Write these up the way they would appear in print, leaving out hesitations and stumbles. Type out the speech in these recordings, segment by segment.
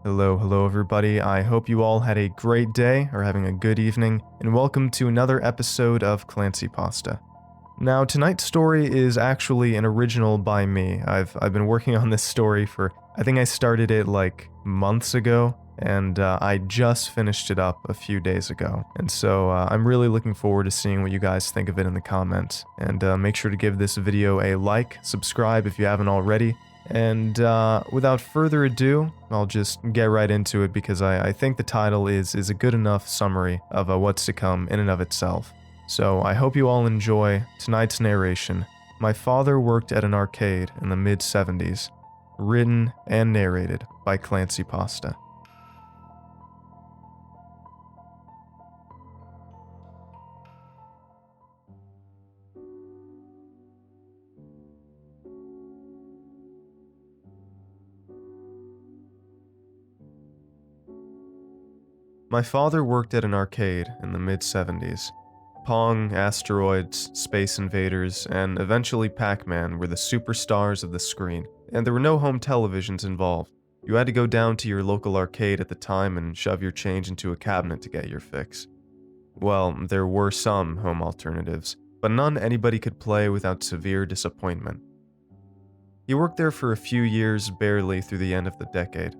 Hello everybody. I hope you all had a great day or having a good evening, and welcome to another episode of ClancyPasta. Now, tonight's story is actually an original by me. I've been working on this story I think I started it like months ago, and I just finished it up a few days ago. And so I'm really looking forward to seeing what you guys think of it in the comments. And make sure to give this video a like, subscribe if you haven't already. And without further ado, I'll just get right into it because I think the title is a good enough summary of what's to come in and of itself. So I hope you all enjoy tonight's narration. My father worked at an arcade in the mid-70s. Written and narrated by ClancyPasta. My father worked at an arcade in the mid-70s. Pong, Asteroids, Space Invaders, and eventually Pac-Man were the superstars of the screen, and there were no home televisions involved. You had to go down to your local arcade at the time and shove your change into a cabinet to get your fix. Well, there were some home alternatives, but none anybody could play without severe disappointment. He worked there for a few years, barely through the end of the decade.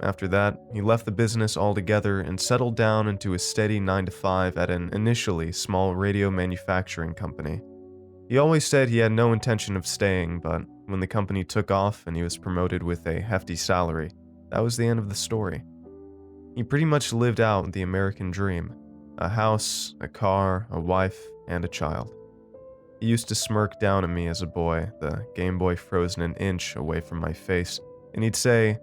After that, he left the business altogether and settled down into a steady 9-to-5 at an initially small radio manufacturing company. He always said he had no intention of staying, but when the company took off and he was promoted with a hefty salary, that was the end of the story. He pretty much lived out the American dream: a house, a car, a wife, and a child. He used to smirk down at me as a boy, the Game Boy frozen an inch away from my face, and he'd say,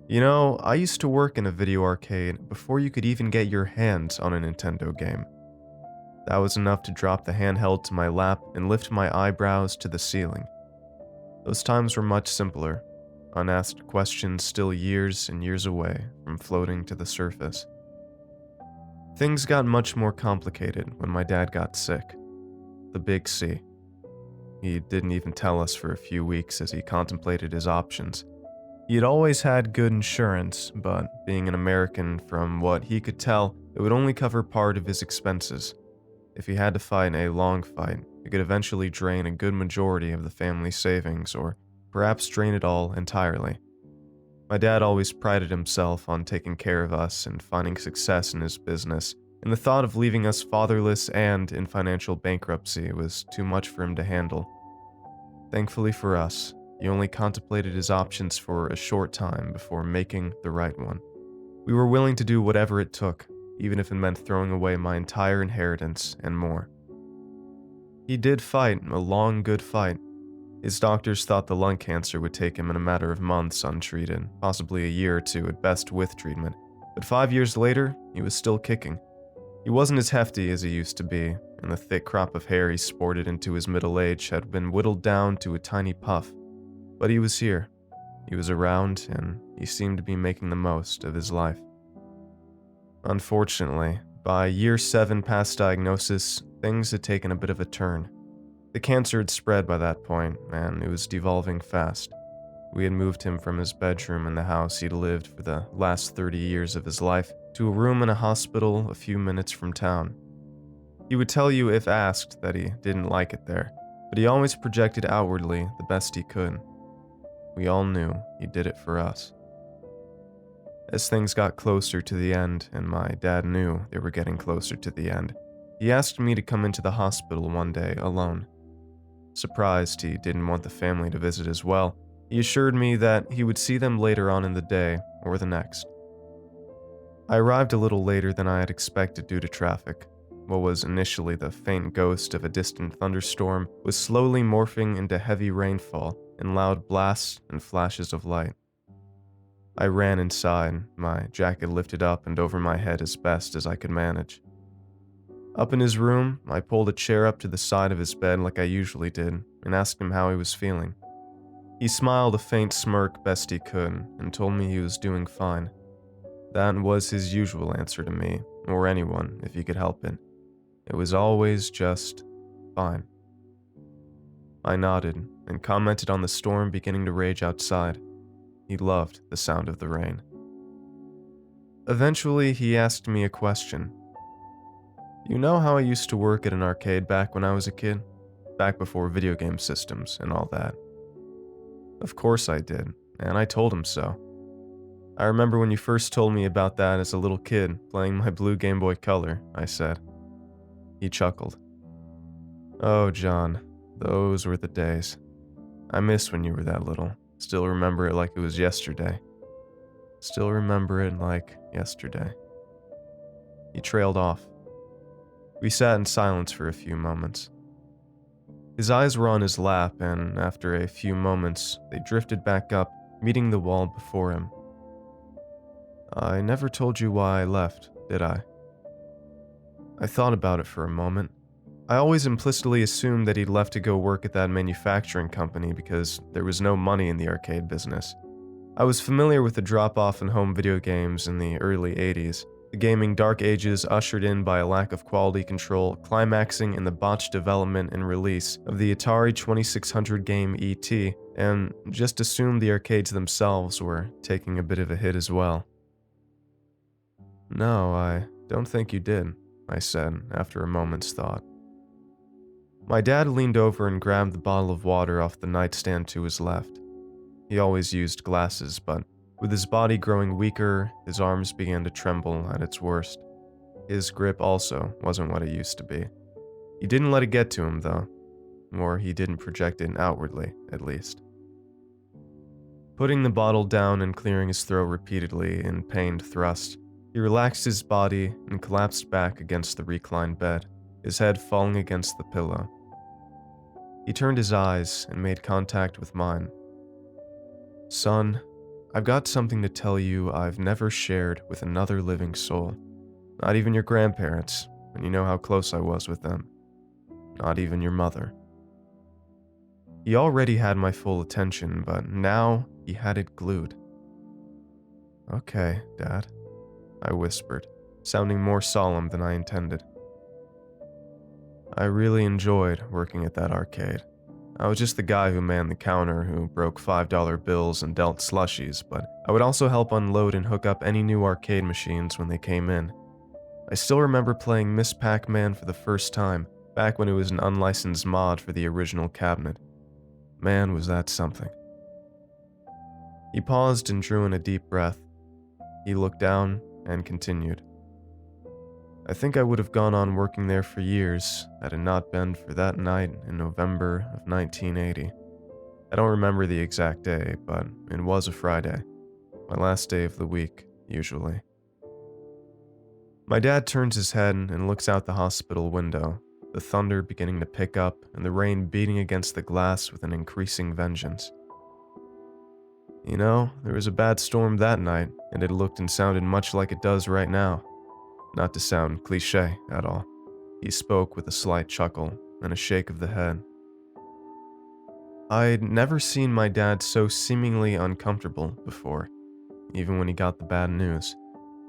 "You know, I used to work in a video arcade before you could even get your hands on a Nintendo game." That was enough to drop the handheld to my lap and lift my eyebrows to the ceiling. Those times were much simpler, unasked questions still years and years away from floating to the surface. Things got much more complicated when my dad got sick. The big C. He didn't even tell us for a few weeks as he contemplated his options. He had always had good insurance, but being an American, from what he could tell, it would only cover part of his expenses. If he had to fight a long fight, it could eventually drain a good majority of the family's savings, or perhaps drain it all entirely. My dad always prided himself on taking care of us and finding success in his business, and the thought of leaving us fatherless and in financial bankruptcy was too much for him to handle. Thankfully for us, he only contemplated his options for a short time before making the right one. We were willing to do whatever it took, even if it meant throwing away my entire inheritance and more. He did fight a long, good fight. His doctors thought the lung cancer would take him in a matter of months untreated, possibly a year or two at best with treatment. But 5 years later, he was still kicking. He wasn't as hefty as he used to be, and the thick crop of hair he sported into his middle age had been whittled down to a tiny puff. But he was here, he was around, and he seemed to be making the most of his life. Unfortunately, by year 7 past diagnosis, things had taken a bit of a turn. The cancer had spread by that point, and it was devolving fast. We had moved him from his bedroom in the house he'd lived for the last 30 years of his life to a room in a hospital a few minutes from town. He would tell you if asked that he didn't like it there, but he always projected outwardly the best he could. We all knew he did it for us. As things got closer to the end, and my dad knew they were getting closer to the end, he asked me to come into the hospital one day alone. Surprised he didn't want the family to visit as well, he assured me that he would see them later on in the day or the next. I arrived a little later than I had expected due to traffic. What was initially the faint ghost of a distant thunderstorm was slowly morphing into heavy rainfall and loud blasts and flashes of light. I ran inside, my jacket lifted up and over my head as best as I could manage. Up in his room, I pulled a chair up to the side of his bed like I usually did and asked him how he was feeling. He smiled a faint smirk best he could and told me he was doing fine. That was his usual answer to me, or anyone, if he could help it. It was always just fine. I nodded and commented on the storm beginning to rage outside. He loved the sound of the rain. Eventually, he asked me a question. You know how I used to work at an arcade back when I was a kid? Back before video game systems and all that. Of course I did, and I told him so. I remember when you first told me about that as a little kid, playing my blue Game Boy Color, I said. He chuckled. Oh, John, those were the days. I miss when you were that little. Still remember it like it was yesterday. Still remember it like yesterday. He trailed off. We sat in silence for a few moments. His eyes were on his lap, and after a few moments, they drifted back up, meeting the wall before him. I never told you why I left, did I? I thought about it for a moment. I always implicitly assumed that he'd left to go work at that manufacturing company because there was no money in the arcade business. I was familiar with the drop-off in home video games in the early 80s, the gaming dark ages ushered in by a lack of quality control, climaxing in the botched development and release of the Atari 2600 game E.T., and just assumed the arcades themselves were taking a bit of a hit as well. No, I don't think you did, I said after a moment's thought. My dad leaned over and grabbed the bottle of water off the nightstand to his left. He always used glasses, but with his body growing weaker, his arms began to tremble at its worst. His grip also wasn't what it used to be. He didn't let it get to him, though, or he didn't project it outwardly, at least. Putting the bottle down and clearing his throat repeatedly in pained thrust, he relaxed his body and collapsed back against the reclined bed, his head falling against the pillow. He turned his eyes and made contact with mine. Son, I've got something to tell you I've never shared with another living soul. Not even your grandparents, and you know how close I was with them. Not even your mother. He already had my full attention, but now he had it glued. Okay, Dad, I whispered, sounding more solemn than I intended. I really enjoyed working at that arcade. I was just the guy who manned the counter, who broke $5 bills and dealt slushies, but I would also help unload and hook up any new arcade machines when they came in. I still remember playing Miss Pac-Man for the first time, back when it was an unlicensed mod for the original cabinet. Man, was that something. He paused and drew in a deep breath. He looked down and continued. I think I would have gone on working there for years had it not been for that night in November of 1980. I don't remember the exact day, but it was a Friday. My last day of the week, usually. My dad turns his head and looks out the hospital window, the thunder beginning to pick up and the rain beating against the glass with an increasing vengeance. You know, there was a bad storm that night, and it looked and sounded much like it does right now. Not to sound cliché at all. He spoke with a slight chuckle and a shake of the head. I'd never seen my dad so seemingly uncomfortable before, even when he got the bad news.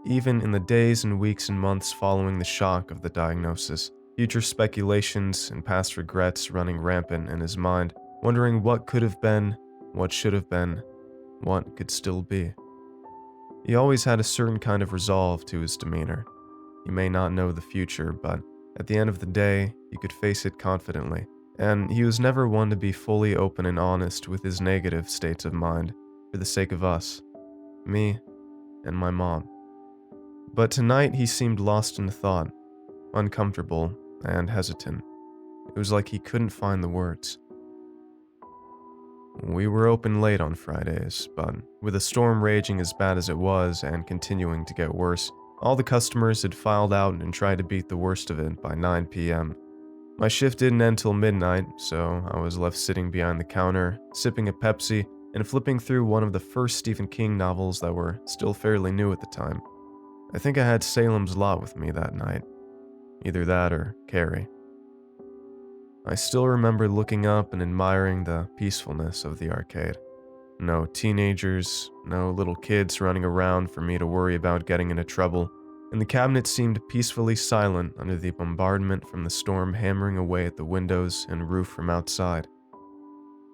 Even in the days and weeks and months following the shock of the diagnosis, future speculations and past regrets running rampant in his mind, wondering what could have been, what should have been, what could still be. He always had a certain kind of resolve to his demeanor. He may not know the future, but at the end of the day, he could face it confidently, and he was never one to be fully open and honest with his negative states of mind, for the sake of us, me, and my mom. But tonight he seemed lost in thought, uncomfortable and hesitant. It was like he couldn't find the words. We were open late on Fridays, but with the storm raging as bad as it was and continuing to get worse, all the customers had filed out and tried to beat the worst of it by 9 p.m. My shift didn't end till midnight, so I was left sitting behind the counter, sipping a Pepsi, and flipping through one of the first Stephen King novels that were still fairly new at the time. I think I had Salem's Lot with me that night. Either that or Carrie. I still remember looking up and admiring the peacefulness of the arcade. No teenagers, no little kids running around for me to worry about getting into trouble, and the cabinet seemed peacefully silent under the bombardment from the storm hammering away at the windows and roof from outside.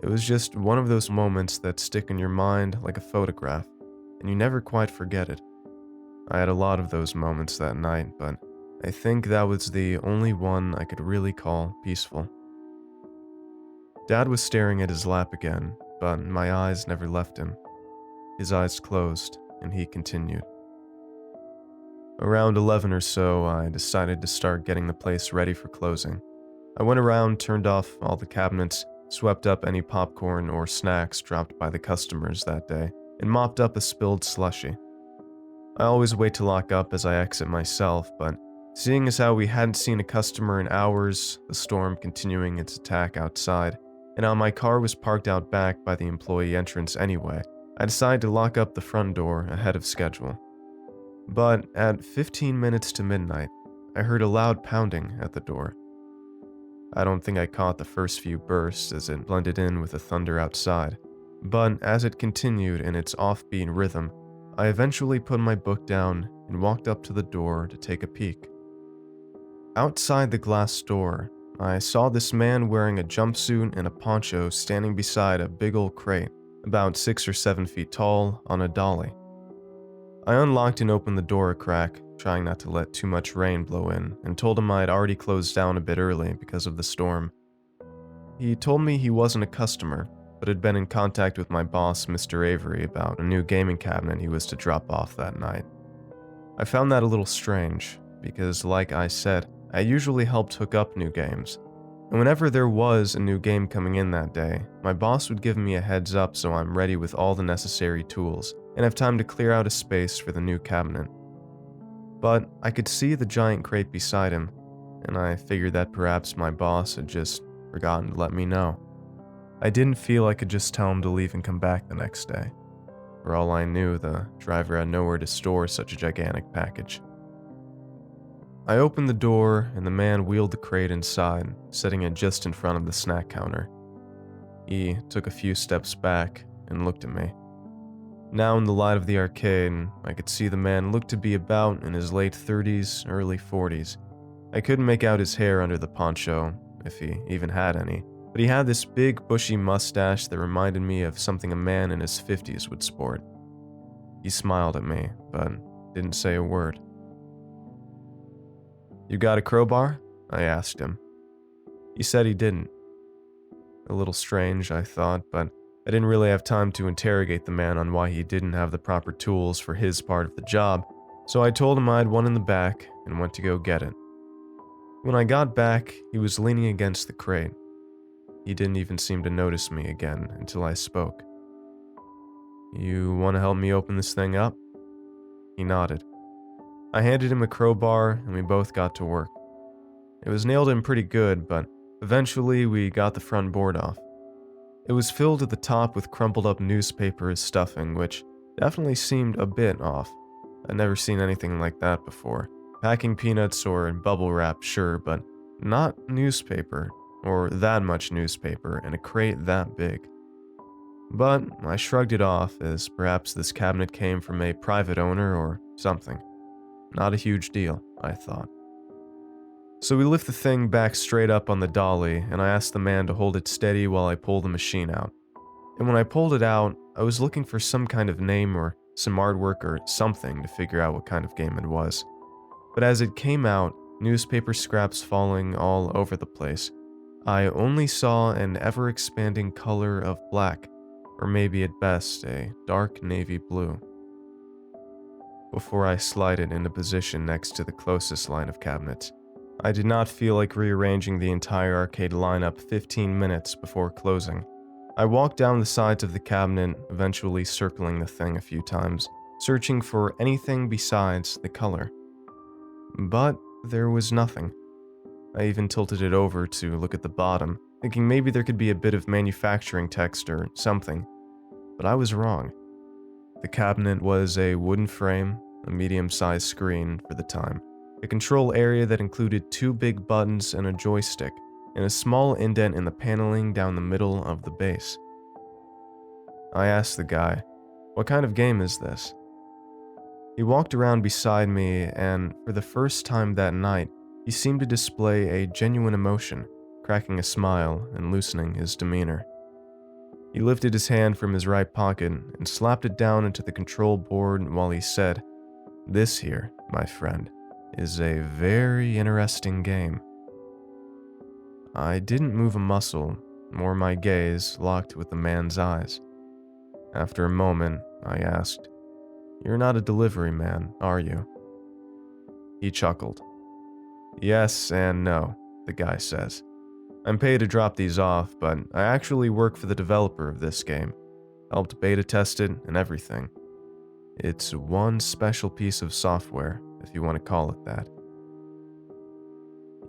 It was just one of those moments that stick in your mind like a photograph, and you never quite forget it. I had a lot of those moments that night, but I think that was the only one I could really call peaceful. Dad was staring at his lap again, but my eyes never left him. His eyes closed, and he continued. Around 11 or so, I decided to start getting the place ready for closing. I went around, turned off all the cabinets, swept up any popcorn or snacks dropped by the customers that day, and mopped up a spilled slushie. I always wait to lock up as I exit myself, but seeing as how we hadn't seen a customer in hours, the storm continuing its attack outside, and how my car was parked out back by the employee entrance anyway, I decided to lock up the front door ahead of schedule. But at 15 minutes to midnight, I heard a loud pounding at the door. I don't think I caught the first few bursts as it blended in with the thunder outside, but as it continued in its offbeat rhythm, I eventually put my book down and walked up to the door to take a peek. Outside the glass door, I saw this man wearing a jumpsuit and a poncho standing beside a big old crate, about 6 or 7 feet tall, on a dolly. I unlocked and opened the door a crack, trying not to let too much rain blow in, and told him I had already closed down a bit early because of the storm. He told me he wasn't a customer, but had been in contact with my boss, Mr. Avery, about a new gaming cabinet he was to drop off that night. I found that a little strange, because like I said, I usually helped hook up new games, and whenever there was a new game coming in that day, my boss would give me a heads up so I'm ready with all the necessary tools, and have time to clear out a space for the new cabinet. But I could see the giant crate beside him, and I figured that perhaps my boss had just forgotten to let me know. I didn't feel I could just tell him to leave and come back the next day. For all I knew, the driver had nowhere to store such a gigantic package. I opened the door, and the man wheeled the crate inside, setting it just in front of the snack counter. He took a few steps back and looked at me. Now in the light of the arcade, I could see the man looked to be about in his late 30s, early 40s. I couldn't make out his hair under the poncho, if he even had any, but he had this big bushy mustache that reminded me of something a man in his 50s would sport. He smiled at me, but didn't say a word. "You got a crowbar?" I asked him. He said he didn't. A little strange, I thought, but I didn't really have time to interrogate the man on why he didn't have the proper tools for his part of the job, so I told him I had one in the back and went to go get it. When I got back, he was leaning against the crate. He didn't even seem to notice me again until I spoke. "You want to help me open this thing up?" He nodded. I handed him a crowbar and we both got to work. It was nailed in pretty good, but eventually we got the front board off. It was filled to the top with crumpled up newspaper as stuffing, which definitely seemed a bit off. I'd never seen anything like that before. Packing peanuts or bubble wrap, sure, but not newspaper, or that much newspaper in a crate that big. But I shrugged it off, as perhaps this cabinet came from a private owner or something. Not a huge deal, I thought. So we lift the thing back straight up on the dolly, and I asked the man to hold it steady while I pulled the machine out. And when I pulled it out, I was looking for some kind of name or some artwork or something to figure out what kind of game it was. But as it came out, newspaper scraps falling all over the place, I only saw an ever-expanding color of black, or maybe at best a dark navy blue. Before I slid it into position next to the closest line of cabinets, I did not feel like rearranging the entire arcade lineup 15 minutes before closing. I walked down the sides of the cabinet, eventually circling the thing a few times, searching for anything besides the color. But there was nothing. I even tilted it over to look at the bottom, thinking maybe there could be a bit of manufacturing text or something. But I was wrong. The cabinet was a wooden frame, a medium-sized screen for the time, a control area that included 2 big buttons and a joystick, and a small indent in the paneling down the middle of the base. I asked the guy, "What kind of game is this?" He walked around beside me, and for the first time that night, he seemed to display a genuine emotion, cracking a smile and loosening his demeanor. He lifted his hand from his right pocket and slapped it down into the control board while he said, This here, my friend, is a very interesting game. I didn't move a muscle, nor my gaze locked with the man's eyes. After a moment, I asked, "You're not a delivery man, are you?" He chuckled. "Yes and no," the guy says. "I'm paid to drop these off, but I actually work for the developer of this game. Helped beta test it and everything. It's one special piece of software, if you want to call it that."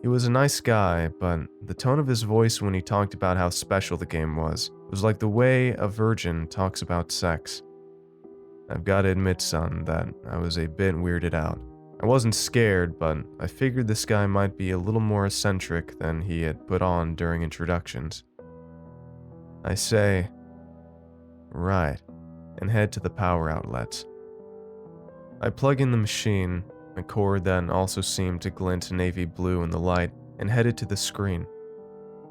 He was a nice guy, but the tone of his voice when he talked about how special the game was like the way a virgin talks about sex. I've got to admit, son, that I was a bit weirded out. I wasn't scared, but I figured this guy might be a little more eccentric than he had put on during introductions. I say, "Right," and head to the power outlets. I plug in the machine, a cord that also seemed to glint navy blue in the light, and headed to the screen.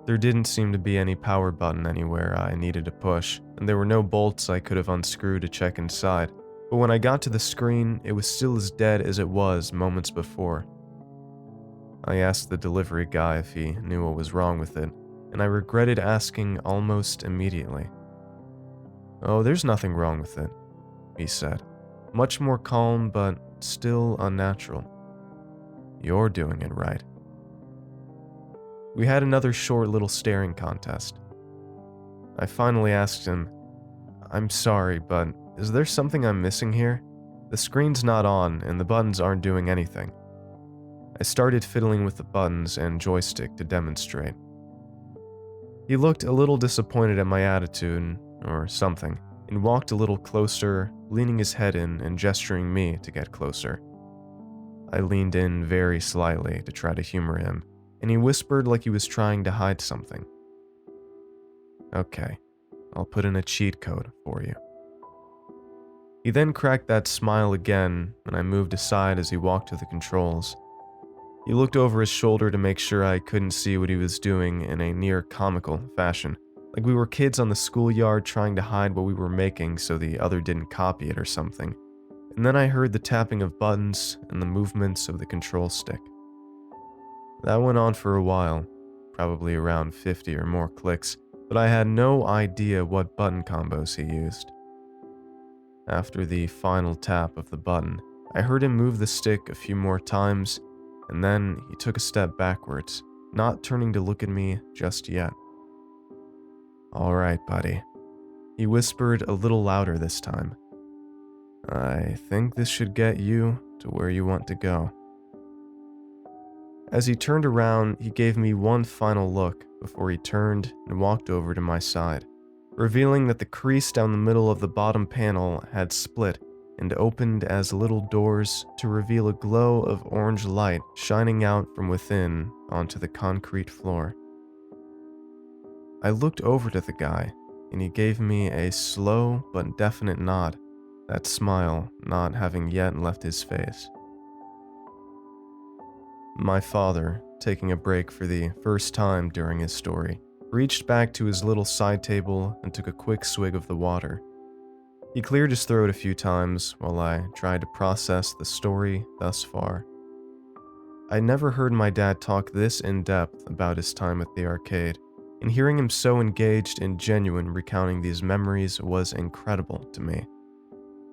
There didn't seem to be any power button anywhere I needed to push, and there were no bolts I could have unscrewed to check inside, but when I got to the screen, it was still as dead as it was moments before. I asked the delivery guy if he knew what was wrong with it, and I regretted asking almost immediately. "Oh, there's nothing wrong with it," he said, much more calm but still unnatural. "You're doing it right." We had another short little staring contest. I finally asked him, "I'm sorry, but is there something I'm missing here? The screen's not on and the buttons aren't doing anything." I started fiddling with the buttons and joystick to demonstrate. He looked a little disappointed at my attitude, or something, and walked a little closer, leaning his head in and gesturing me to get closer. I leaned in very slightly to try to humor him, and he whispered like he was trying to hide something. "Okay, I'll put in a cheat code for you." He then cracked that smile again, and I moved aside as he walked to the controls. He looked over his shoulder to make sure I couldn't see what he was doing in a near comical fashion, like we were kids on the schoolyard trying to hide what we were making so the other didn't copy it or something. And then I heard the tapping of buttons and the movements of the control stick. That went on for a while, probably around 50 or more clicks, but I had no idea what button combos he used. After the final tap of the button, I heard him move the stick a few more times, and then he took a step backwards, not turning to look at me just yet. "All right, buddy," he whispered a little louder this time. "I think this should get you to where you want to go." As he turned around, he gave me one final look before he turned and walked over to my side, revealing that the crease down the middle of the bottom panel had split and opened as little doors to reveal a glow of orange light shining out from within onto the concrete floor. I looked over to the guy, and he gave me a slow but definite nod, that smile not having yet left his face. My father, taking a break for the first time during his story, reached back to his little side table and took a quick swig of the water. He cleared his throat a few times while I tried to process the story thus far. I never heard my dad talk this in depth about his time at the arcade, and hearing him so engaged and genuine recounting these memories was incredible to me.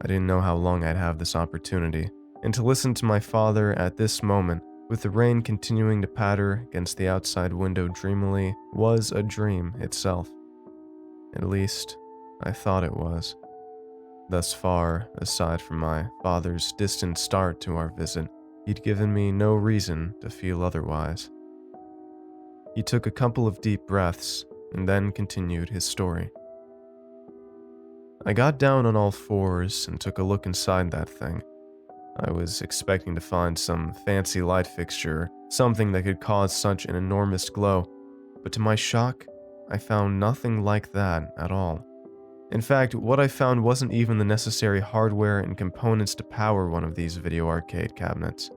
I didn't know how long I'd have this opportunity, and to listen to my father at this moment, with the rain continuing to patter against the outside window dreamily, was a dream itself. At least, I thought it was. Thus far, aside from my father's distant start to our visit, he'd given me no reason to feel otherwise. He took a couple of deep breaths and then continued his story. I got down on all fours and took a look inside that thing. I was expecting to find some fancy light fixture, something that could cause such an enormous glow, but to my shock, I found nothing like that at all. In fact, what I found wasn't even the necessary hardware and components to power one of these video arcade cabinets.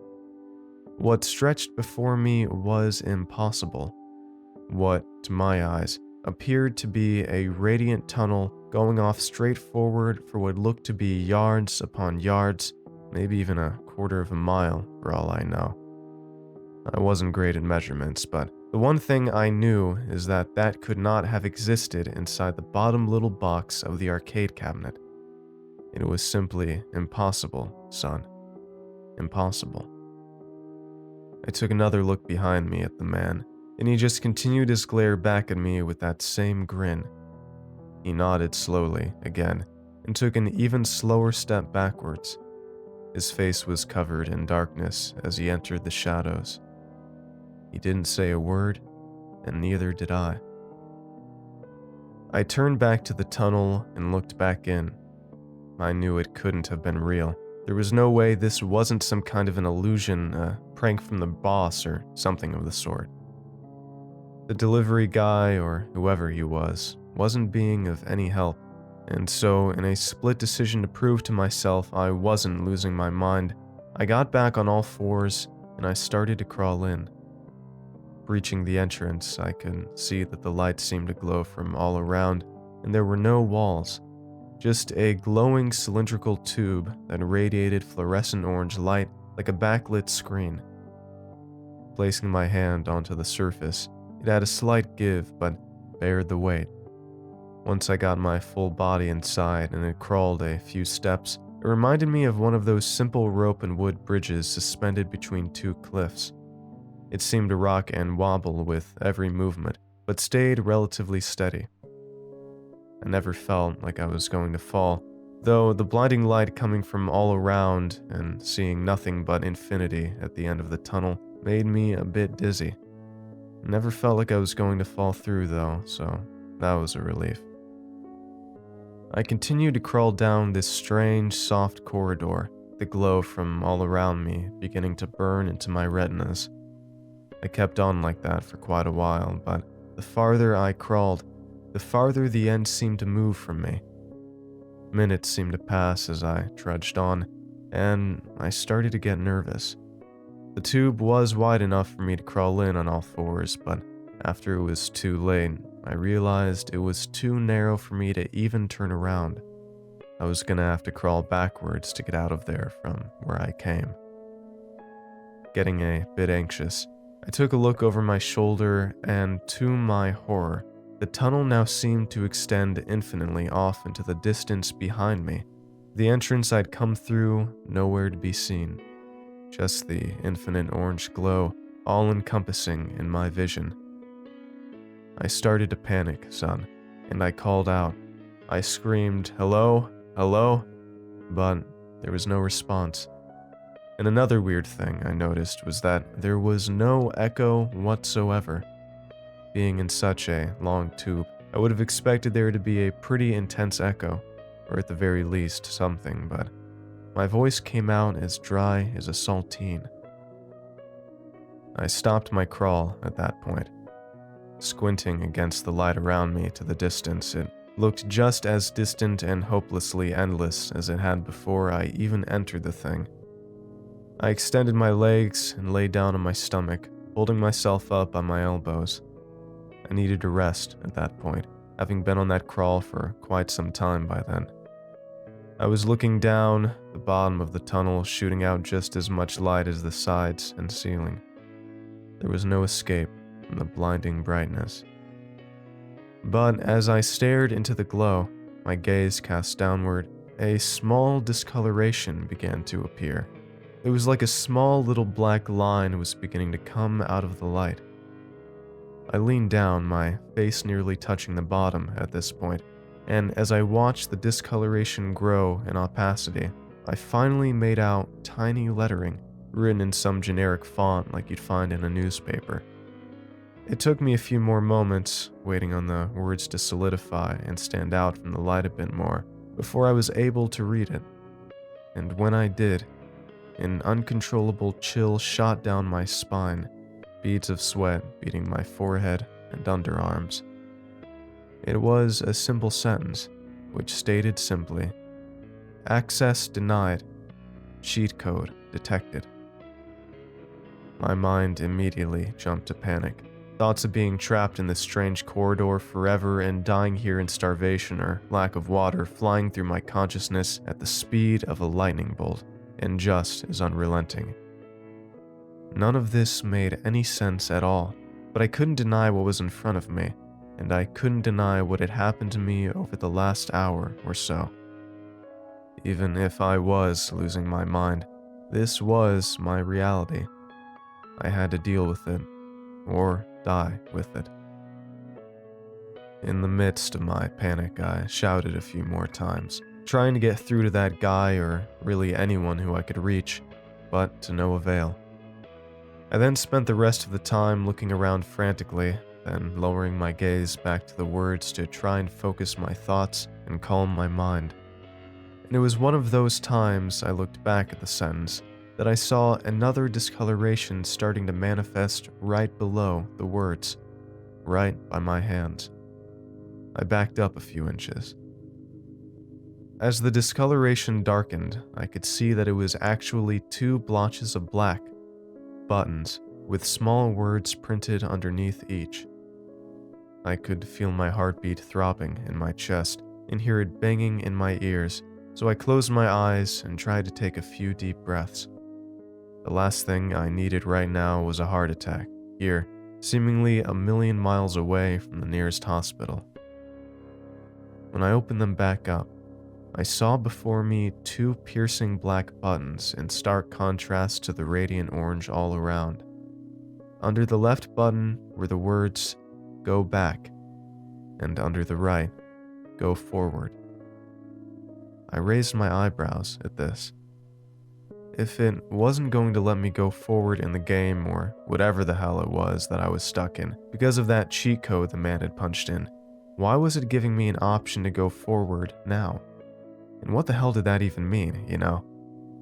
What stretched before me was impossible. What, to my eyes, appeared to be a radiant tunnel going off straight forward for what looked to be yards upon yards, maybe even a quarter of a mile for all I know. I wasn't great at measurements, but the one thing I knew is that that could not have existed inside the bottom little box of the arcade cabinet. It was simply impossible, son. Impossible. I took another look behind me at the man, and he just continued his glare back at me with that same grin. He nodded slowly, again, and took an even slower step backwards. His face was covered in darkness as he entered the shadows. He didn't say a word, and neither did I. I turned back to the tunnel and looked back in. I knew it couldn't have been real. There was no way this wasn't some kind of an illusion, a prank from the boss or something of the sort. The delivery guy, or whoever he was, wasn't being of any help, and so in a split decision to prove to myself I wasn't losing my mind, I got back on all fours and I started to crawl in. Reaching the entrance, I could see that the light seemed to glow from all around, and there were no walls, just a glowing cylindrical tube that radiated fluorescent orange light like a backlit screen. Placing my hand onto the surface, it had a slight give, but bared the weight. Once I got my full body inside and had crawled a few steps, it reminded me of one of those simple rope and wood bridges suspended between two cliffs. It seemed to rock and wobble with every movement, but stayed relatively steady. I never felt like I was going to fall, though the blinding light coming from all around and seeing nothing but infinity at the end of the tunnel made me a bit dizzy. I never felt like I was going to fall through though, so that was a relief. I continued to crawl down this strange, soft corridor, the glow from all around me beginning to burn into my retinas. I kept on like that for quite a while, but the farther I crawled, the farther the end seemed to move from me. Minutes seemed to pass as I trudged on, and I started to get nervous. The tube was wide enough for me to crawl in on all fours, but after it was too late, I realized it was too narrow for me to even turn around. I was gonna have to crawl backwards to get out of there from where I came. Getting a bit anxious, I took a look over my shoulder, and to my horror, the tunnel now seemed to extend infinitely off into the distance behind me. The entrance I'd come through, nowhere to be seen. Just the infinite orange glow, all-encompassing in my vision. I started to panic, son, and I called out. I screamed, "Hello? Hello?" But there was no response. And another weird thing I noticed was that there was no echo whatsoever. Being in such a long tube, I would have expected there to be a pretty intense echo, or at the very least something, but my voice came out as dry as a saltine. I stopped my crawl at that point. Squinting against the light around me to the distance, it looked just as distant and hopelessly endless as it had before I even entered the thing. I extended my legs and lay down on my stomach, holding myself up on my elbows. I needed to rest at that point, having been on that crawl for quite some time by then. I was looking down, the bottom of the tunnel shooting out just as much light as the sides and ceiling. There was no escape from the blinding brightness. But as I stared into the glow, my gaze cast downward, a small discoloration began to appear. It was like a small little black line was beginning to come out of the light. I leaned down, my face nearly touching the bottom at this point, and as I watched the discoloration grow in opacity, I finally made out tiny lettering written in some generic font like you'd find in a newspaper. It took me a few more moments, waiting on the words to solidify and stand out from the light a bit more, before I was able to read it. And when I did, an uncontrollable chill shot down my spine, beads of sweat beading my forehead and underarms. It was a simple sentence, which stated simply, "Access denied. Cheat code detected." My mind immediately jumped to panic. Thoughts of being trapped in this strange corridor forever and dying here in starvation or lack of water flying through my consciousness at the speed of a lightning bolt. and just as unrelenting. None of this made any sense at all, but I couldn't deny what was in front of me, and I couldn't deny what had happened to me over the last hour or so. Even if I was losing my mind, this was my reality. I had to deal with it, or die with it. In the midst of my panic, I shouted a few more times, trying to get through to that guy or really anyone who I could reach, but to no avail. I then spent the rest of the time looking around frantically, then lowering my gaze back to the words to try and focus my thoughts and calm my mind. And it was one of those times I looked back at the sentence that I saw another discoloration starting to manifest right below the words, right by my hands. I backed up a few inches. As the discoloration darkened, I could see that it was actually 2 blotches of black, buttons, with small words printed underneath each. I could feel my heartbeat throbbing in my chest and hear it banging in my ears, so I closed my eyes and tried to take a few deep breaths. The last thing I needed right now was a heart attack, here, seemingly a million miles away from the nearest hospital. When I opened them back up, I saw before me 2 piercing black buttons in stark contrast to the radiant orange all around. Under the left button were the words, "Go back," and under the right, "Go forward." I raised my eyebrows at this. If it wasn't going to let me go forward in the game or whatever the hell it was that I was stuck in because of that cheat code the man had punched in, why was it giving me an option to go forward now? And what the hell did that even mean, you know?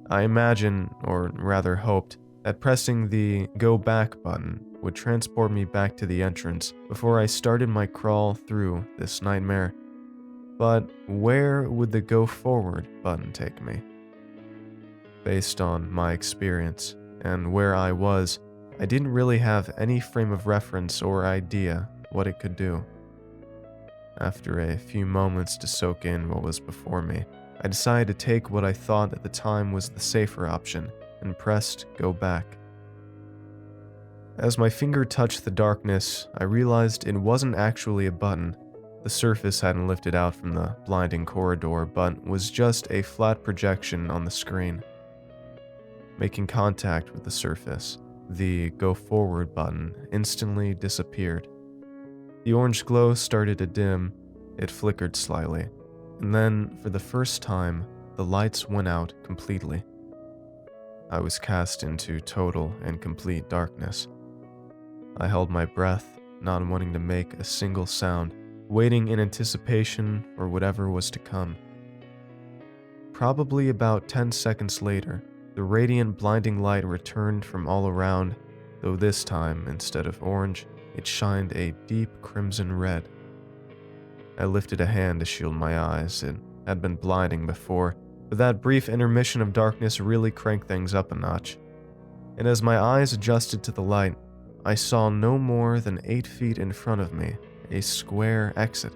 I imagined, or rather hoped, that pressing the "Go Back" button would transport me back to the entrance before I started my crawl through this nightmare. But where would the "Go Forward" button take me? Based on my experience and where I was, I didn't really have any frame of reference or idea what it could do. After a few moments to soak in what was before me, I decided to take what I thought at the time was the safer option and pressed "Go Back." As my finger touched the darkness, I realized it wasn't actually a button. The surface hadn't lifted out from the blinding corridor, but was just a flat projection on the screen. Making contact with the surface, the "Go Forward" button instantly disappeared. The orange glow started to dim, it flickered slightly, and then, for the first time, the lights went out completely. I was cast into total and complete darkness. I held my breath, not wanting to make a single sound, waiting in anticipation for whatever was to come. Probably about 10 seconds later, the radiant blinding light returned from all around, though this time, instead of orange, it shined a deep crimson red. I lifted a hand to shield my eyes. It had been blinding before, but that brief intermission of darkness really cranked things up a notch. And as my eyes adjusted to the light, I saw no more than 8 feet in front of me, a square exit.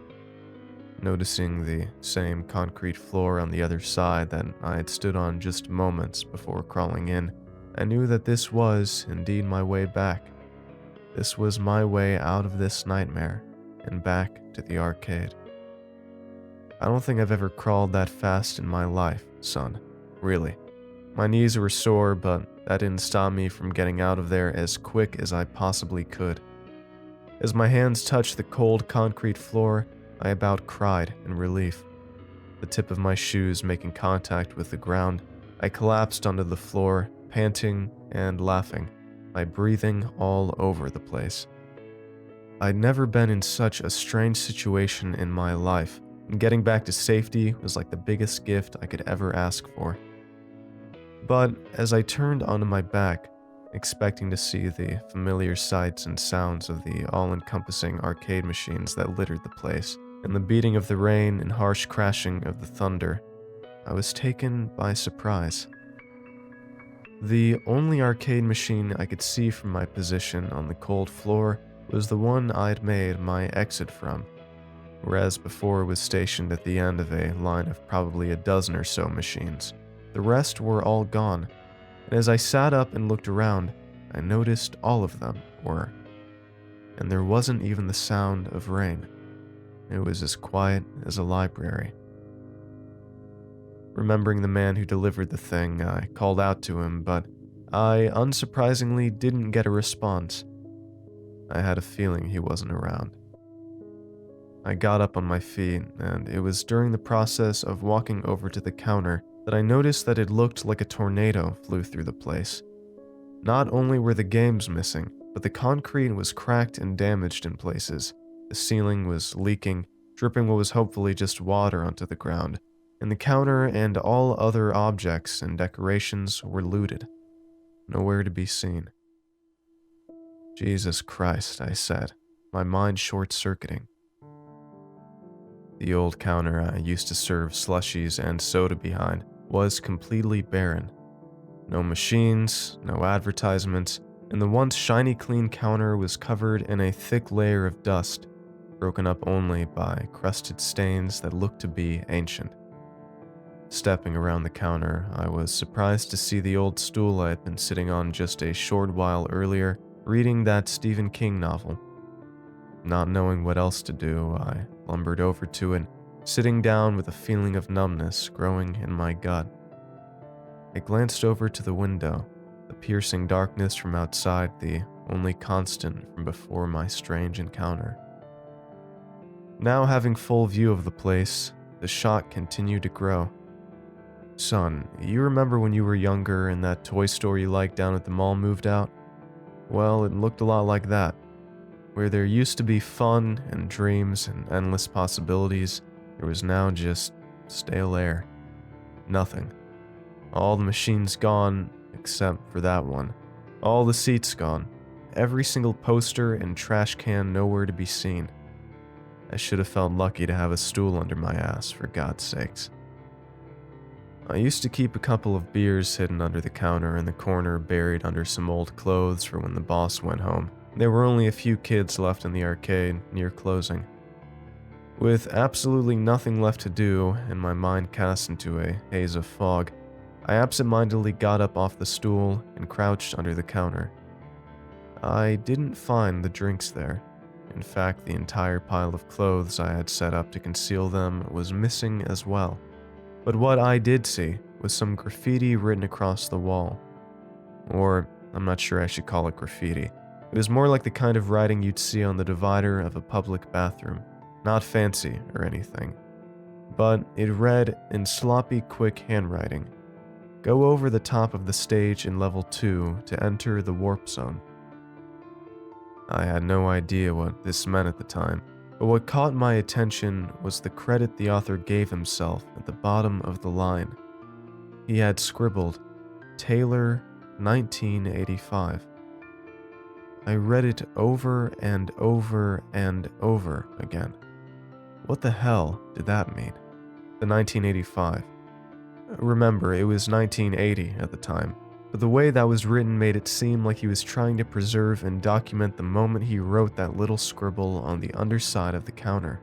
Noticing the same concrete floor on the other side that I had stood on just moments before crawling in, I knew that this was indeed my way back. This was my way out of this nightmare and back to the arcade. I don't think I've ever crawled that fast in my life, son. Really. My knees were sore, but that didn't stop me from getting out of there as quick as I possibly could. As my hands touched the cold concrete floor, I about cried in relief. The tip of my shoes making contact with the ground, I collapsed onto the floor, panting and laughing, my breathing all over the place. I'd never been in such a strange situation in my life, and getting back to safety was like the biggest gift I could ever ask for. But as I turned onto my back, expecting to see the familiar sights and sounds of the all-encompassing arcade machines that littered the place, and the beating of the rain and harsh crashing of the thunder, I was taken by surprise. The only arcade machine I could see from my position on the cold floor was the one I'd made my exit from, whereas before it was stationed at the end of a line of probably a dozen or so machines, The rest were all gone, and as I sat up and looked around, I noticed all of them were. And there wasn't even the sound of rain. It was as quiet as a library. Remembering the man who delivered the thing, I called out to him, but I unsurprisingly didn't get a response. I had a feeling he wasn't around. I got up on my feet, and it was during the process of walking over to the counter that I noticed that it looked like a tornado flew through the place. Not only were the games missing, but the concrete was cracked and damaged in places. The ceiling was leaking, dripping what was hopefully just water onto the ground, and the counter and all other objects and decorations were looted. Nowhere to be seen. Jesus Christ, I said, my mind short-circuiting. The old counter I used to serve slushies and soda behind was completely barren. No machines, no advertisements, and the once shiny clean counter was covered in a thick layer of dust, broken up only by crusted stains that looked to be ancient. Stepping around the counter, I was surprised to see the old stool I had been sitting on just a short while earlier, reading that Stephen King novel. Not knowing what else to do, I lumbered over to it, sitting down with a feeling of numbness growing in my gut. I glanced over to the window, the piercing darkness from outside the only constant from before my strange encounter. Now having full view of the place, the shock continued to grow. Son, you remember when you were younger and that toy store you liked down at the mall moved out? Well, it looked a lot like that. Where there used to be fun and dreams and endless possibilities, there was now just stale air. Nothing. All the machines gone, except for that one. All the seats gone. Every single poster and trash can nowhere to be seen. I should have felt lucky to have a stool under my ass, for God's sakes. I used to keep a couple of beers hidden under the counter in the corner buried under some old clothes for when the boss went home. There were only a few kids left in the arcade near closing. With absolutely nothing left to do and my mind cast into a haze of fog, I absentmindedly got up off the stool and crouched under the counter. I didn't find the drinks there. In fact, the entire pile of clothes I had set up to conceal them was missing as well. But what I did see was some graffiti written across the wall. Or, I'm not sure I should call it graffiti. It was more like the kind of writing you'd see on the divider of a public bathroom. Not fancy or anything. But it read in sloppy, quick handwriting. Go over the top of the stage in level 2 to enter the warp zone. I had no idea what this meant at the time, but what caught my attention was the credit the author gave himself at the bottom of the line. He had scribbled, Taylor, 1985. I read it over and over and over again. What the hell did that mean? The 1985. Remember, it was 1980 at the time, but the way that was written made it seem like he was trying to preserve and document the moment he wrote that little scribble on the underside of the counter.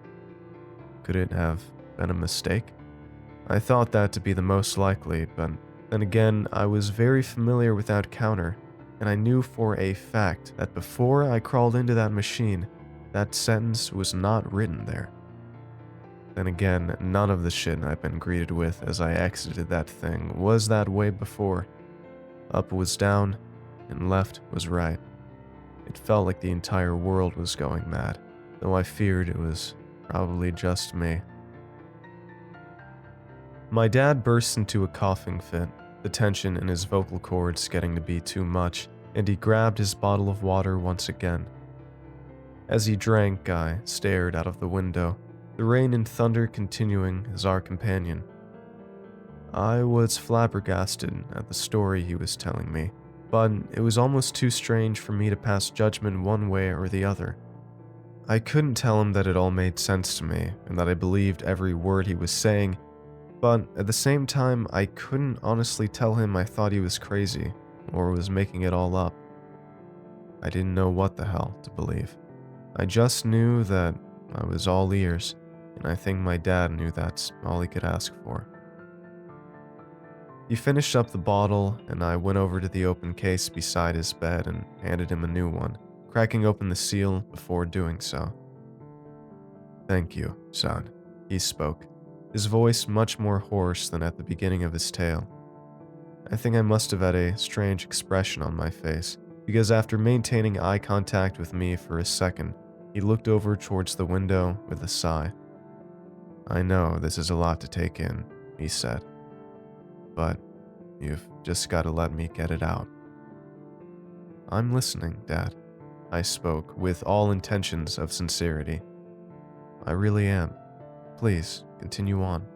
Could it have been a mistake? I thought that to be the most likely, but then again, I was very familiar with that counter, and I knew for a fact that before I crawled into that machine, that sentence was not written there. Then again, none of the shit I've been greeted with as I exited that thing was that way before. Up was down, and left was right. It felt like the entire world was going mad, though I feared it was probably just me. My dad burst into a coughing fit, the tension in his vocal cords getting to be too much, and he grabbed his bottle of water once again. As he drank, I stared out of the window, the rain and thunder continuing as our companion. I was flabbergasted at the story he was telling me, but it was almost too strange for me to pass judgment one way or the other. I couldn't tell him that it all made sense to me and that I believed every word he was saying, but at the same time, I couldn't honestly tell him I thought he was crazy or was making it all up. I didn't know what the hell to believe. I just knew that I was all ears, and I think my dad knew that's all he could ask for. He finished up the bottle, and I went over to the open case beside his bed and handed him a new one, cracking open the seal before doing so. "Thank you, son," he spoke, his voice much more hoarse than at the beginning of his tale. I think I must have had a strange expression on my face, because after maintaining eye contact with me for a second, he looked over towards the window with a sigh. "I know this is a lot to take in," he said, "but you've just got to let me get it out." "I'm listening, Dad," I spoke with all intentions of sincerity. "I really am. Please, continue on."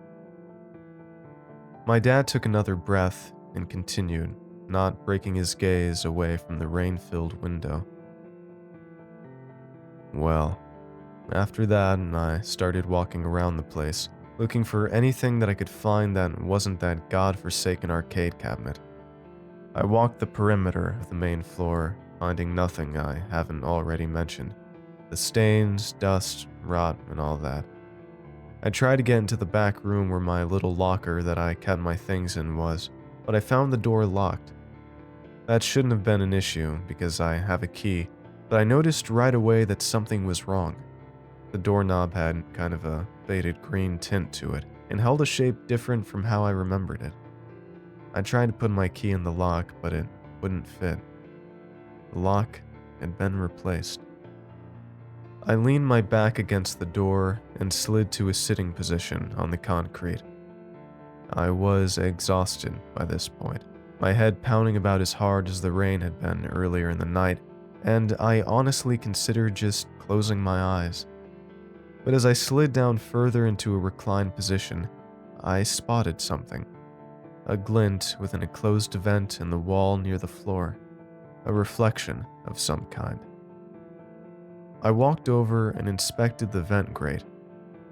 My dad took another breath and continued, not breaking his gaze away from the rain-filled window. "Well, after that, I started walking around the place, looking for anything that I could find that wasn't that god-forsaken arcade cabinet. I walked the perimeter of the main floor, finding nothing I haven't already mentioned. The stains, dust, rot, and all that. I tried to get into the back room where my little locker that I kept my things in was, but I found the door locked. That shouldn't have been an issue because I have a key, but I noticed right away that something was wrong. The doorknob had kind of a faded green tint to it and held a shape different from how I remembered it. I tried to put my key in the lock, but it wouldn't fit. The lock had been replaced. I leaned my back against the door and slid to a sitting position on the concrete. I was exhausted by this point, my head pounding about as hard as the rain had been earlier in the night, and I honestly considered just closing my eyes. But as I slid down further into a reclined position, I spotted something. A glint within a closed vent in the wall near the floor. A reflection of some kind. I walked over and inspected the vent grate.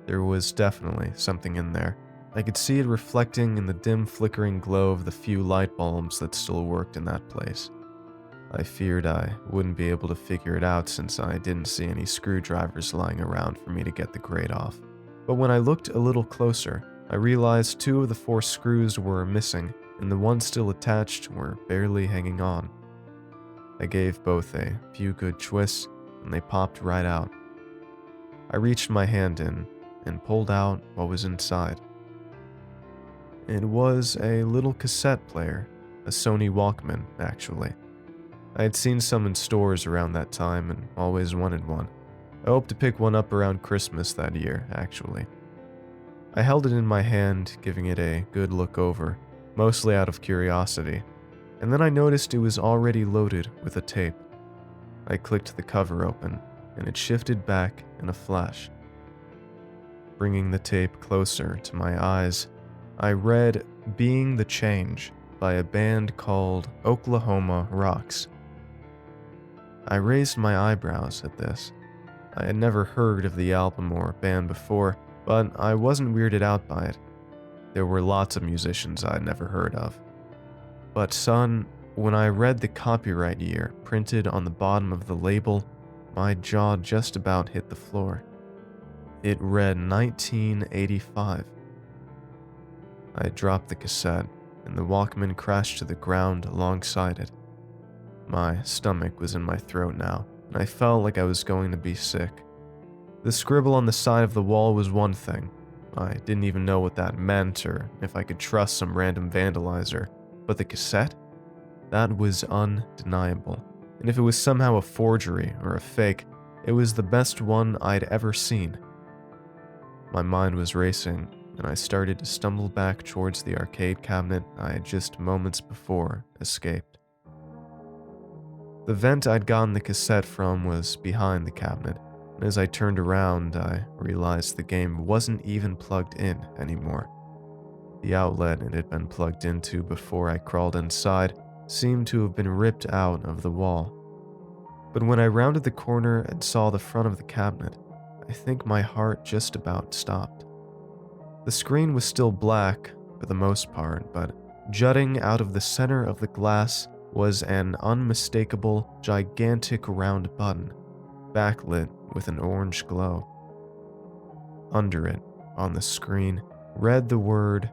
There was definitely something in there. I could see it reflecting in the dim flickering glow of the few light bulbs that still worked in that place. I feared I wouldn't be able to figure it out since I didn't see any screwdrivers lying around for me to get the grate off. But when I looked a little closer, I realized 2 of the 4 screws were missing, and the ones still attached were barely hanging on. I gave both a few good twists, and they popped right out. I reached my hand in and pulled out what was inside. It was a little cassette player, a Sony Walkman, actually. I had seen some in stores around that time and always wanted one. I hoped to pick one up around Christmas that year, actually. I held it in my hand, giving it a good look over, mostly out of curiosity, and then I noticed it was already loaded with a tape. I clicked the cover open, and it shifted back in a flash. Bringing the tape closer to my eyes, I read "Being the Change" by a band called Oklahoma Rocks. I raised my eyebrows at this. I had never heard of the album or band before, but I wasn't weirded out by it. There were lots of musicians I'd never heard of. But son, when I read the copyright year printed on the bottom of the label, my jaw just about hit the floor. It read 1985. I dropped the cassette, and the Walkman crashed to the ground alongside it. My stomach was in my throat now, and I felt like I was going to be sick. The scribble on the side of the wall was one thing. I didn't even know what that meant or if I could trust some random vandalizer. But the cassette? That was undeniable. And if it was somehow a forgery or a fake, it was the best one I'd ever seen. My mind was racing, and I started to stumble back towards the arcade cabinet I had just moments before escaped. The vent I'd gotten the cassette from was behind the cabinet, and as I turned around, I realized the game wasn't even plugged in anymore. The outlet it had been plugged into before I crawled inside seemed to have been ripped out of the wall. But when I rounded the corner and saw the front of the cabinet, I think my heart just about stopped. The screen was still black for the most part, but jutting out of the center of the glass was an unmistakable, gigantic round button, backlit with an orange glow. Under it, on the screen, read the word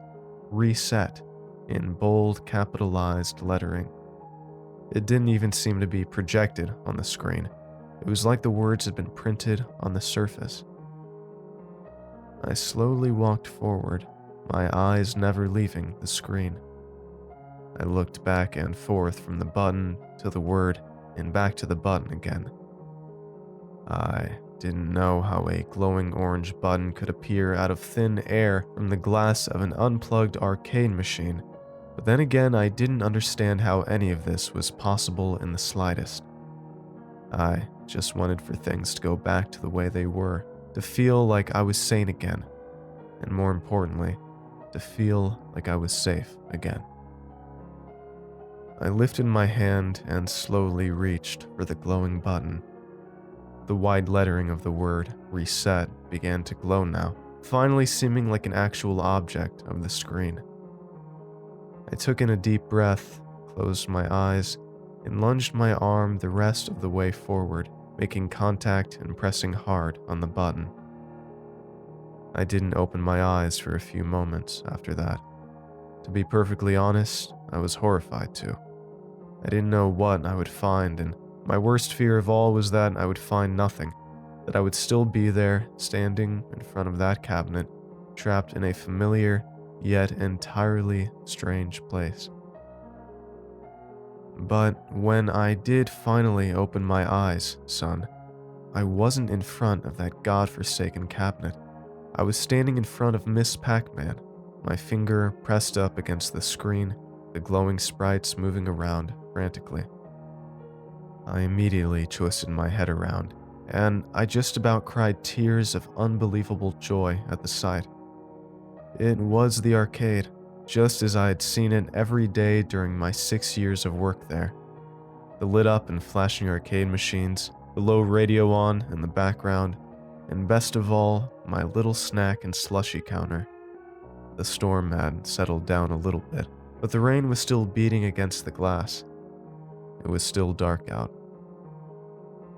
"Reset," in bold, capitalized lettering. It didn't even seem to be projected on the screen. It was like the words had been printed on the surface. I slowly walked forward, my eyes never leaving the screen. I looked back and forth from the button to the word and back to the button again. I didn't know how a glowing orange button could appear out of thin air from the glass of an unplugged arcade machine, but then again I didn't understand how any of this was possible in the slightest. I just wanted for things to go back to the way they were, to feel like I was sane again, and more importantly, to feel like I was safe again. I lifted my hand and slowly reached for the glowing button. The wide lettering of the word reset began to glow now, finally seeming like an actual object of the screen. I took in a deep breath, closed my eyes, and lunged my arm the rest of the way forward, making contact and pressing hard on the button. I didn't open my eyes for a few moments after that. To be perfectly honest, I was horrified too. I didn't know what I would find, and my worst fear of all was that I would find nothing, that I would still be there, standing in front of that cabinet, trapped in a familiar, yet entirely strange place. But when I did finally open my eyes, son, I wasn't in front of that godforsaken cabinet. I was standing in front of Miss Pac-Man, my finger pressed up against the screen, the glowing sprites moving around frantically. I immediately twisted my head around, and I just about cried tears of unbelievable joy at the sight. It was the arcade, just as I had seen it every day during my 6 years of work there. The lit up and flashing arcade machines, the low radio on in the background, and best of all, my little snack and slushy counter. The storm had settled down a little bit, but the rain was still beating against the glass. It was still dark out.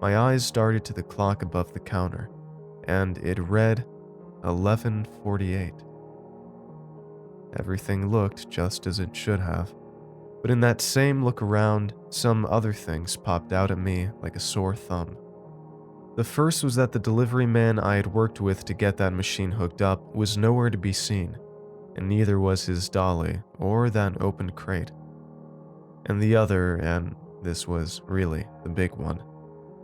My eyes darted to the clock above the counter, and it read 11:48. Everything looked just as it should have, but in that same look around, some other things popped out at me like a sore thumb. The first was that the delivery man I had worked with to get that machine hooked up was nowhere to be seen, and neither was his dolly or that open crate. And the other, and this was really the big one,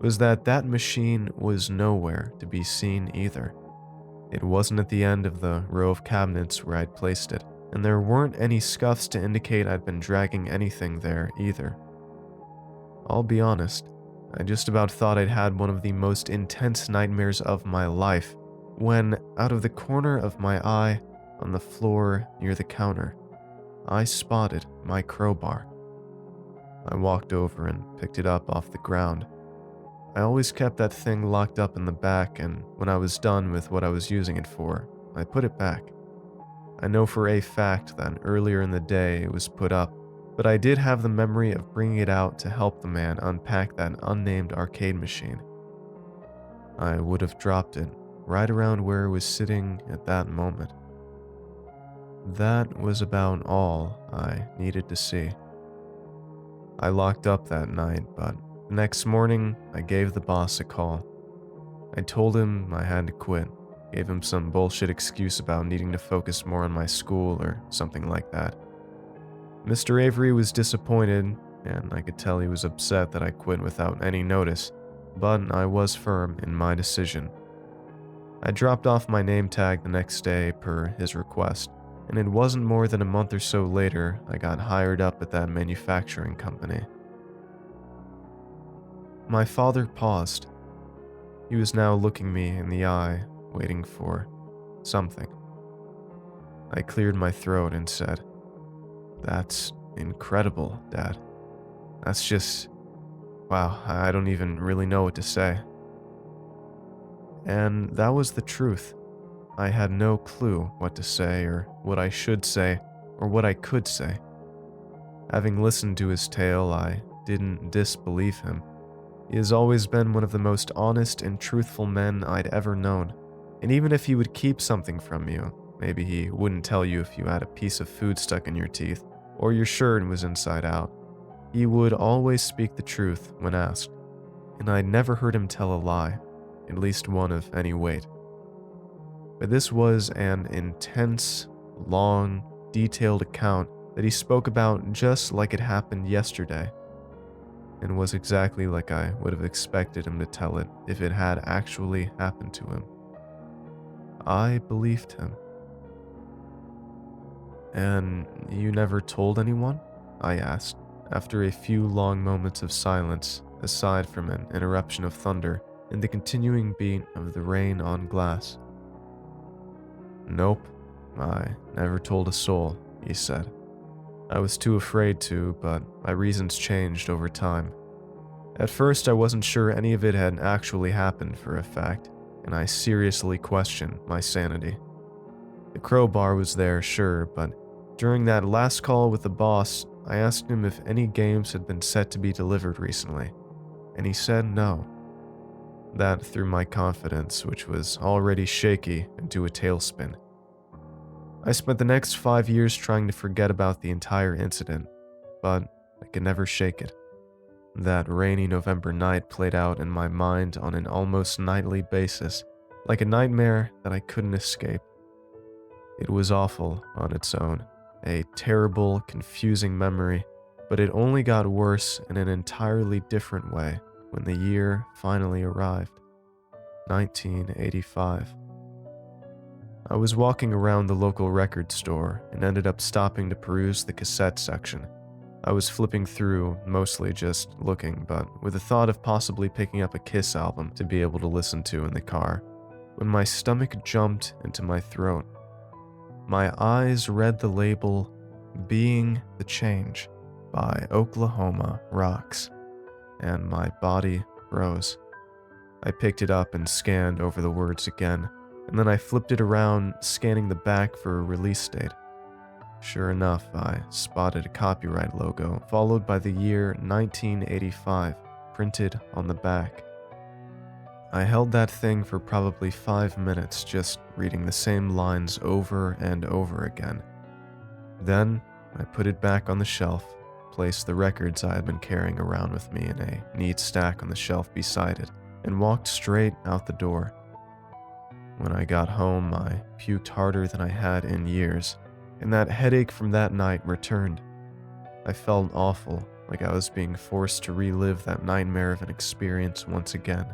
was that that machine was nowhere to be seen either. It wasn't at the end of the row of cabinets where I'd placed it, and there weren't any scuffs to indicate I'd been dragging anything there either. I'll be honest, I just about thought I'd had one of the most intense nightmares of my life when, out of the corner of my eye, on the floor near the counter, I spotted my crowbar. I walked over and picked it up off the ground. I always kept that thing locked up in the back, and when I was done with what I was using it for, I put it back. I know for a fact that earlier in the day it was put up, but I did have the memory of bringing it out to help the man unpack that unnamed arcade machine. I would have dropped it right around where it was sitting at that moment. That was about all I needed to see. I locked up that night, but the next morning I gave the boss a call. I told him I had to quit, gave him some bullshit excuse about needing to focus more on my school or something like that. Mr. Avery was disappointed, and I could tell he was upset that I quit without any notice, but I was firm in my decision. I dropped off my name tag the next day per his request, and it wasn't more than a month or so later I got hired up at that manufacturing company. My father paused. He was now looking me in the eye, waiting for something. I cleared my throat and said, "That's incredible, Dad. That's just... wow, I don't even really know what to say." And that was the truth. I had no clue what to say, or what I should say, or what I could say. Having listened to his tale, I didn't disbelieve him. He has always been one of the most honest and truthful men I'd ever known, and even if he would keep something from you, maybe he wouldn't tell you if you had a piece of food stuck in your teeth, or your shirt was inside out. He would always speak the truth when asked, and I'd never heard him tell a lie, at least one of any weight. But this was an intense, long, detailed account that he spoke about just like it happened yesterday, and was exactly like I would have expected him to tell it if it had actually happened to him. I believed him. "And you never told anyone?" I asked, after a few long moments of silence, aside from an interruption of thunder and the continuing beat of the rain on glass. "Nope, I never told a soul," he said. "I was too afraid to, but my reasons changed over time. At first, I wasn't sure any of it had actually happened for a fact, and I seriously questioned my sanity. The crowbar was there, sure, but during that last call with the boss, I asked him if any games had been set to be delivered recently, and he said no. That threw my confidence, which was already shaky, into a tailspin. I spent the next 5 years trying to forget about the entire incident, but I could never shake it. That rainy November night played out in my mind on an almost nightly basis, like a nightmare that I couldn't escape. It was awful on its own, a terrible, confusing memory, but it only got worse in an entirely different way when the year finally arrived. 1985. I was walking around the local record store and ended up stopping to peruse the cassette section. I was flipping through, mostly just looking, but with the thought of possibly picking up a Kiss album to be able to listen to in the car, when my stomach jumped into my throat. My eyes read the label, "Being the Change" by Oklahoma Rocks, and my body froze. I picked it up and scanned over the words again, and then I flipped it around, scanning the back for a release date. Sure enough, I spotted a copyright logo, followed by the year 1985, printed on the back. I held that thing for probably 5 minutes, just reading the same lines over and over again. Then, I put it back on the shelf, placed the records I had been carrying around with me in a neat stack on the shelf beside it, and walked straight out the door. When I got home, I puked harder than I had in years, and that headache from that night returned. I felt awful, like I was being forced to relive that nightmare of an experience once again.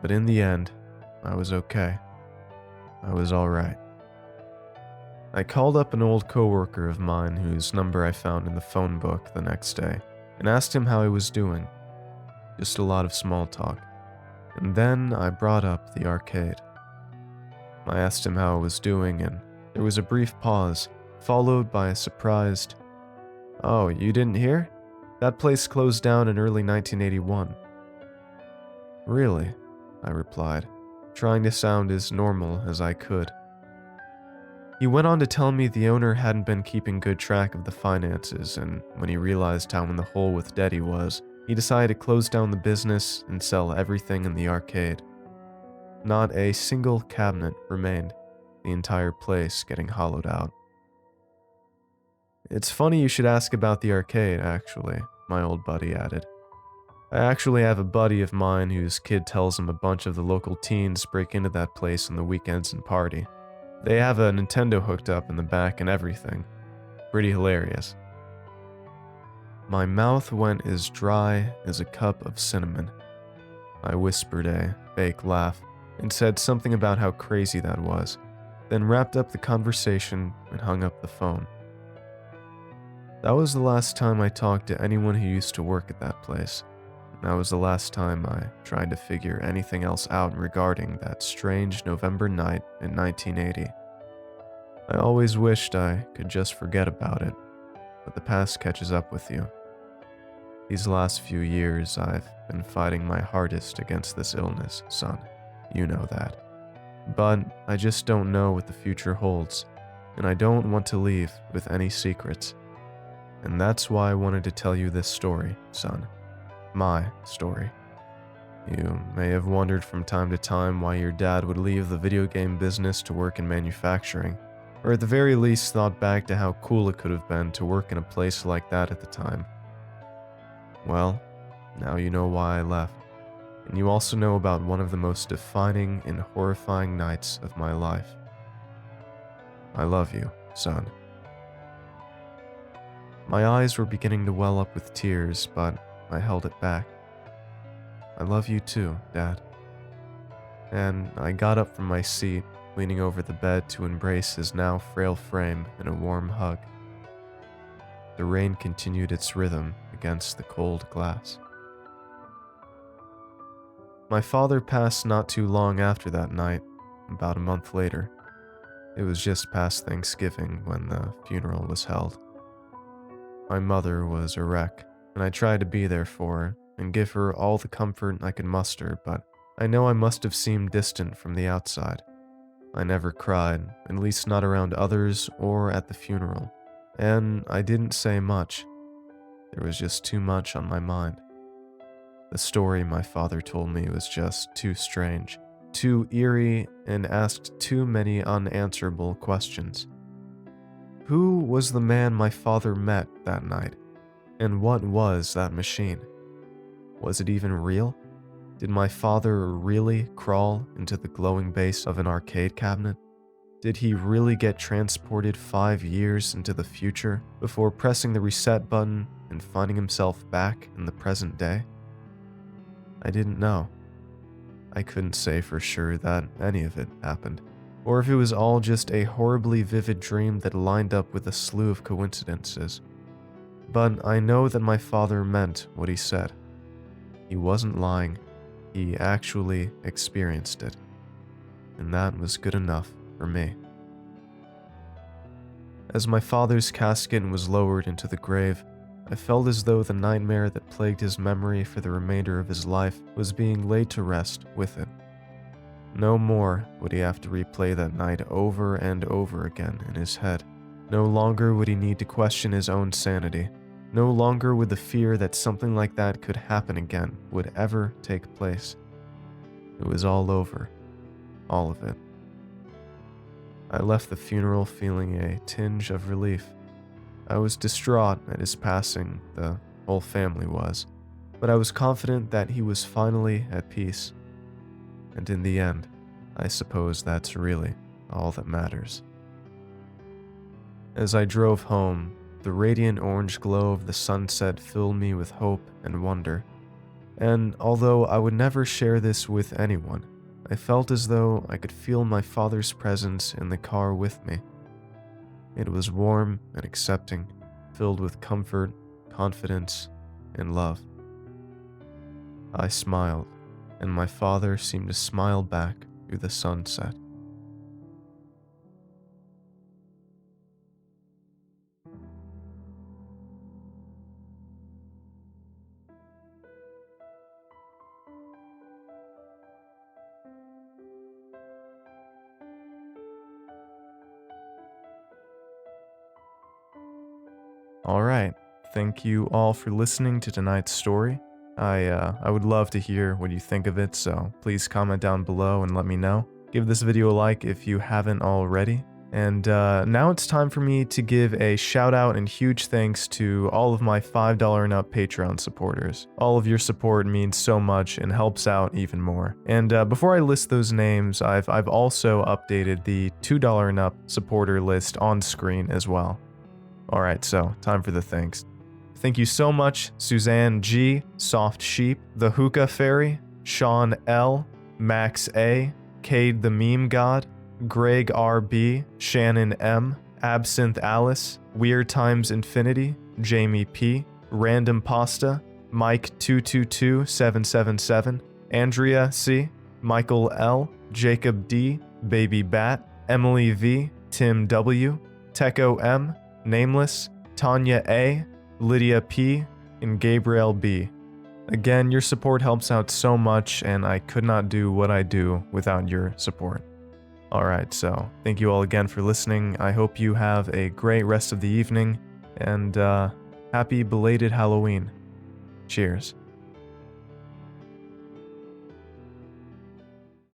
But in the end, I was okay. I was alright. I called up an old coworker of mine whose number I found in the phone book the next day and asked him how he was doing. Just a lot of small talk. And then I brought up the arcade. I asked him how I was doing, and there was a brief pause, followed by a surprised, "Oh, you didn't hear? That place closed down in early 1981. "Really?" I replied, trying to sound as normal as I could. He went on to tell me the owner hadn't been keeping good track of the finances, and when he realized how in the hole with debt he was, he decided to close down the business and sell everything in the arcade. Not a single cabinet remained, the entire place getting hollowed out. "It's funny you should ask about the arcade, actually," my old buddy added. "I actually have a buddy of mine whose kid tells him a bunch of the local teens break into that place on the weekends and party. They have a Nintendo hooked up in the back and everything. Pretty hilarious." My mouth went as dry as a cup of cinnamon. I whispered a fake laugh and said something about how crazy that was, then wrapped up the conversation and hung up the phone. That was the last time I talked to anyone who used to work at that place. That was the last time I tried to figure anything else out regarding that strange November night in 1980. I always wished I could just forget about it, but the past catches up with you. These last few years, I've been fighting my hardest against this illness, son. You know that. But I just don't know what the future holds, and I don't want to leave with any secrets. And that's why I wanted to tell you this story, son. My story. You may have wondered from time to time why your dad would leave the video game business to work in manufacturing, or at the very least thought back to how cool it could have been to work in a place like that at the time. Well, now you know why I left, and you also know about one of the most defining and horrifying nights of my life. I love you, son. My eyes were beginning to well up with tears, but I held it back. I love you too, Dad. And I got up from my seat, leaning over the bed to embrace his now frail frame in a warm hug. The rain continued its rhythm against the cold glass. My father passed not too long after that night, about a month later. It was just past Thanksgiving when the funeral was held. My mother was a wreck, and I tried to be there for her and give her all the comfort I could muster, but I know I must have seemed distant from the outside. I never cried, at least not around others or at the funeral, and I didn't say much. There was just too much on my mind. The story my father told me was just too strange, too eerie, and asked too many unanswerable questions. Who was the man my father met that night? And what was that machine? Was it even real? Did my father really crawl into the glowing base of an arcade cabinet? Did he really get transported 5 years into the future before pressing the reset button and finding himself back in the present day? I didn't know. I couldn't say for sure that any of it happened, or if it was all just a horribly vivid dream that lined up with a slew of coincidences. But I know that my father meant what he said. He wasn't lying. He actually experienced it. And that was good enough for me. As my father's casket was lowered into the grave, I felt as though the nightmare that plagued his memory for the remainder of his life was being laid to rest with it. No more would he have to replay that night over and over again in his head. No longer would he need to question his own sanity. No longer would the fear that something like that could happen again would ever take place. It was all over. All of it. I left the funeral feeling a tinge of relief. I was distraught at his passing, the whole family was, but I was confident that he was finally at peace. And in the end, I suppose that's really all that matters. As I drove home, the radiant orange glow of the sunset filled me with hope and wonder. And although I would never share this with anyone, I felt as though I could feel my father's presence in the car with me. It was warm and accepting, filled with comfort, confidence, and love. I smiled, and my father seemed to smile back through the sunset. Alright, thank you all for listening to tonight's story. I would love to hear what you think of it, so please comment down below and let me know. Give this video a like if you haven't already. And now it's time for me to give a shout out and huge thanks to all of my $5 and up Patreon supporters. All of your support means so much and helps out even more. And before I list those names, I've also updated the $2 and up supporter list on screen as well. Alright, so time for the thanks. Thank you so much, Suzanne G, Soft Sheep, The Hookah Fairy, Sean L, Max A, Cade the Meme God, Greg RB, Shannon M, Absinthe Alice, Weird Times Infinity, Jamie P, Random Pasta, Mike 222777, Andrea C, Michael L, Jacob D, Baby Bat, Emily V, Tim W, Techo M, Nameless, Tanya A, Lydia P, and Gabriel B. Again, your support helps out so much, and I could not do what I do without your support. Alright, so thank you all again for listening. I hope you have a great rest of the evening, and happy belated Halloween. Cheers.